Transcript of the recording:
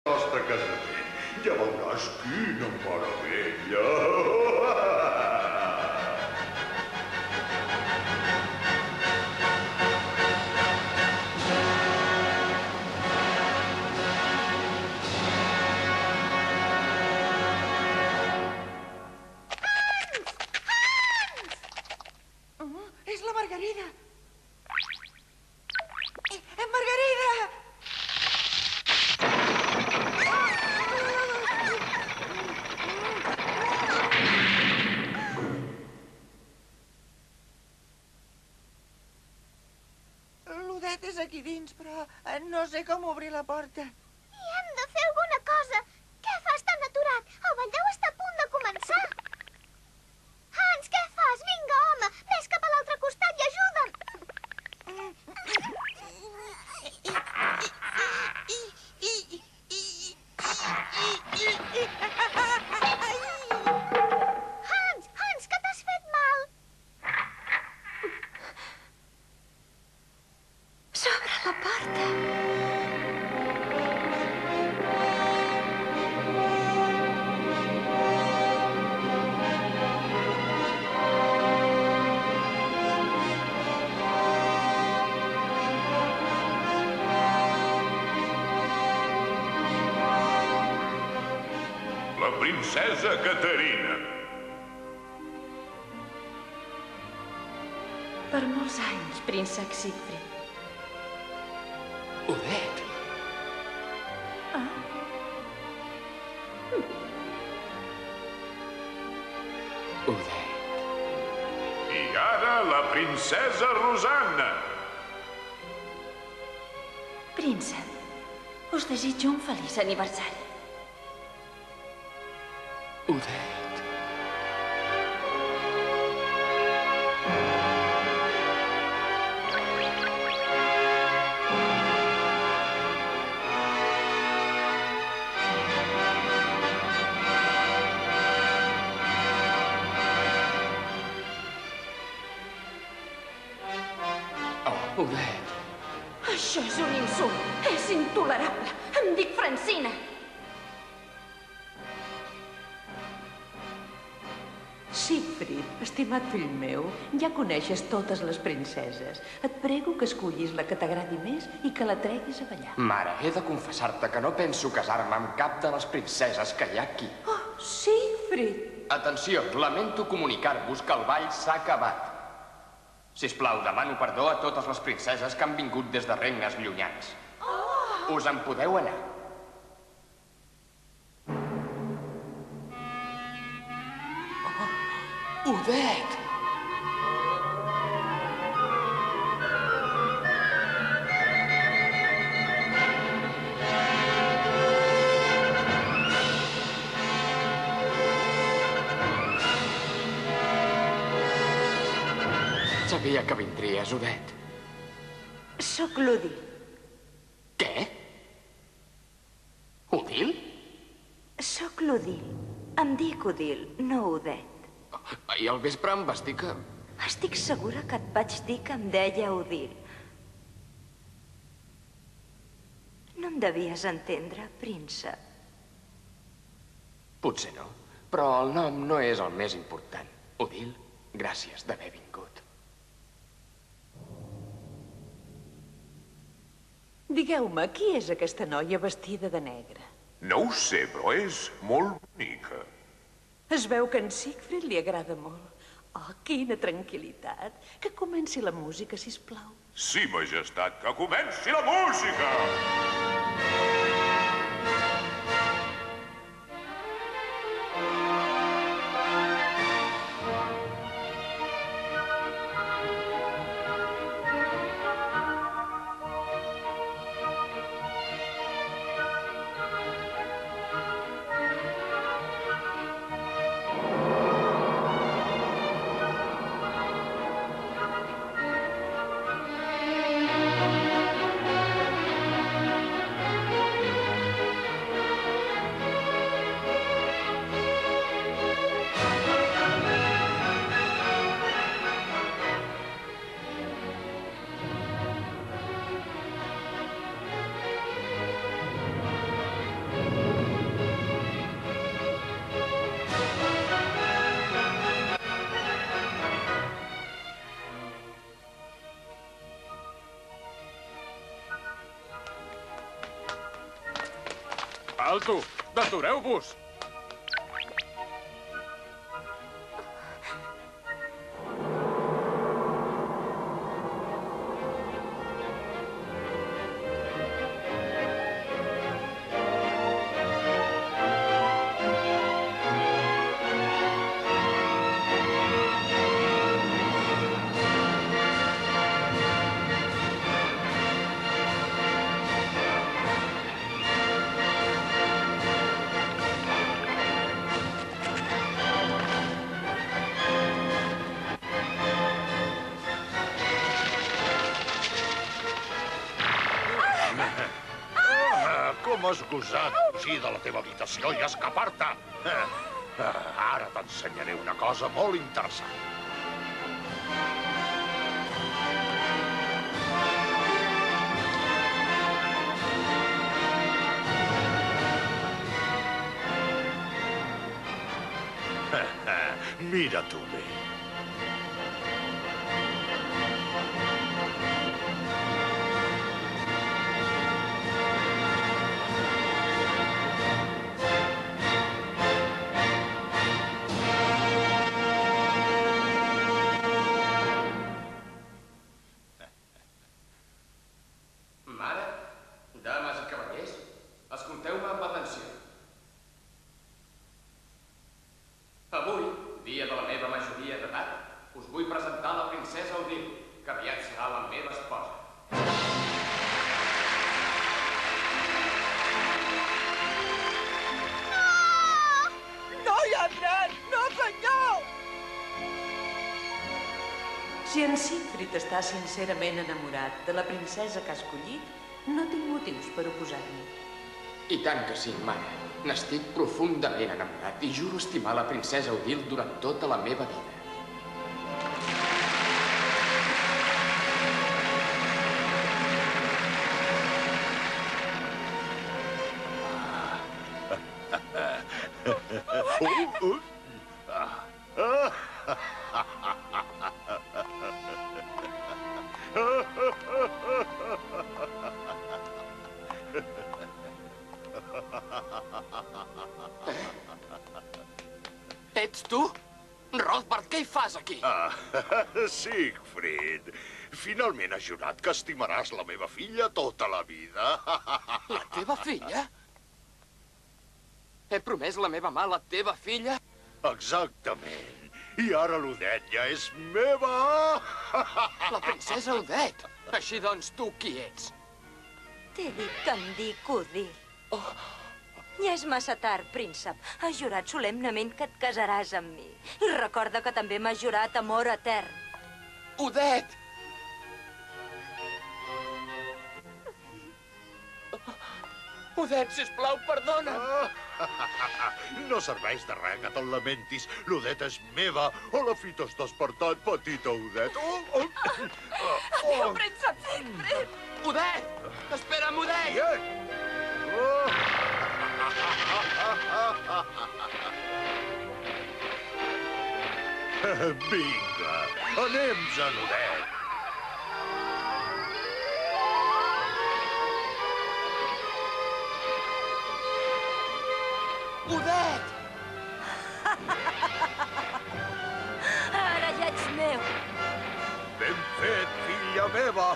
nostre casament. Ja veuràs quina meravella. És la Margarida. Margarida! L'Odet és aquí dins, però no sé com obrir la porta. I hem de fer alguna cosa. Què fas tan aturat? El ball deu estar a punt de començar. Hans, què fas? Vinga, home, ves cap a l'altre costat i ajuda'm. Hans, que t'has fet mal? S'obre la porta. La princesa Caterina. Per molts anys, príncep Siegfried. Odet! Odet. I ara la princesa Rosanna. Príncep, us desitjo un feliç aniversari. Odet. Oh, Odet. Això és un insult. És intolerable. Em dic Francina. Siegfried, estimat fill meu, ja coneixes totes les princeses. Et prego que escollis la que t'agradi més i que la treguis a ballar. Mare, he de confessar-te que no penso casar-me amb cap de les princeses que hi ha aquí. Oh, Siegfried! Atenció, lamento comunicar-vos que el ball s'ha acabat. Sisplau, demano perdó a totes les princeses que han vingut des de regnes llunyans. Us en podeu anar. Odet! Sabia que vindries, Odet. Soc l'Odil. Què? Odil? Soc l'Odil. Em dic Odil, no Odet. I al vespre em vas dir que... Estic segura que et vaig dir que em deia Odil. No em devies entendre, príncep. Potser no, però el nom no és el més important. Odil, gràcies d'haver vingut. Digueu-me, qui és aquesta noia vestida de negre? No ho sé, però és molt bonica. Es veu que en Siegfried li agrada molt. Oh, quina tranquil·litat. Que comenci la música, sisplau. Sí, majestat, que comenci la música! Alto! Detureu-vos! Com has gosat fugir de la teva habitació i escapar-te? Ara t'ensenyaré una cosa molt interessant. Mira tu bé. Mare, dames i cavallers, escolteu-me amb atenció. Avui, dia de la meva majoria d'edat, us vull presentar la princesa Odil, que aviat serà la meva esposa. No hi ha dret! No, senyor! Si en Siegfried està sincerament enamorat de la princesa que ha escollit, no tinc motius per oposar-m'hi. I tant que sí, mare. N'estic profundament enamorat i juro estimar la princesa Odil durant tota la meva vida. Ets tu? Rothbard, què hi fas aquí? Siegfried, finalment has jurat que estimaràs la meva filla tota la vida. La teva filla? He promès la meva mà a la teva filla? Exactament. I ara l'Odette ja és meva! La princesa Odette. Així doncs, tu qui ets? T'he dit que em dic Odil. Ja és massa tard, príncep. Has jurat solemnement que et casaràs amb mi. I recorda que també m'has jurat amor etern. Odette! Odette, sisplau, perdona. No serveix de res que te'n lamentis. L'Odette és meva. Hola, fi, t'has despertat, petita Odette. Adéu, príncep Siegfried! Odette! Espera'm, Odette! Vinga, anem-se'n, Odette. Odette! Ara ja ets meu. Ben fet, filla meva.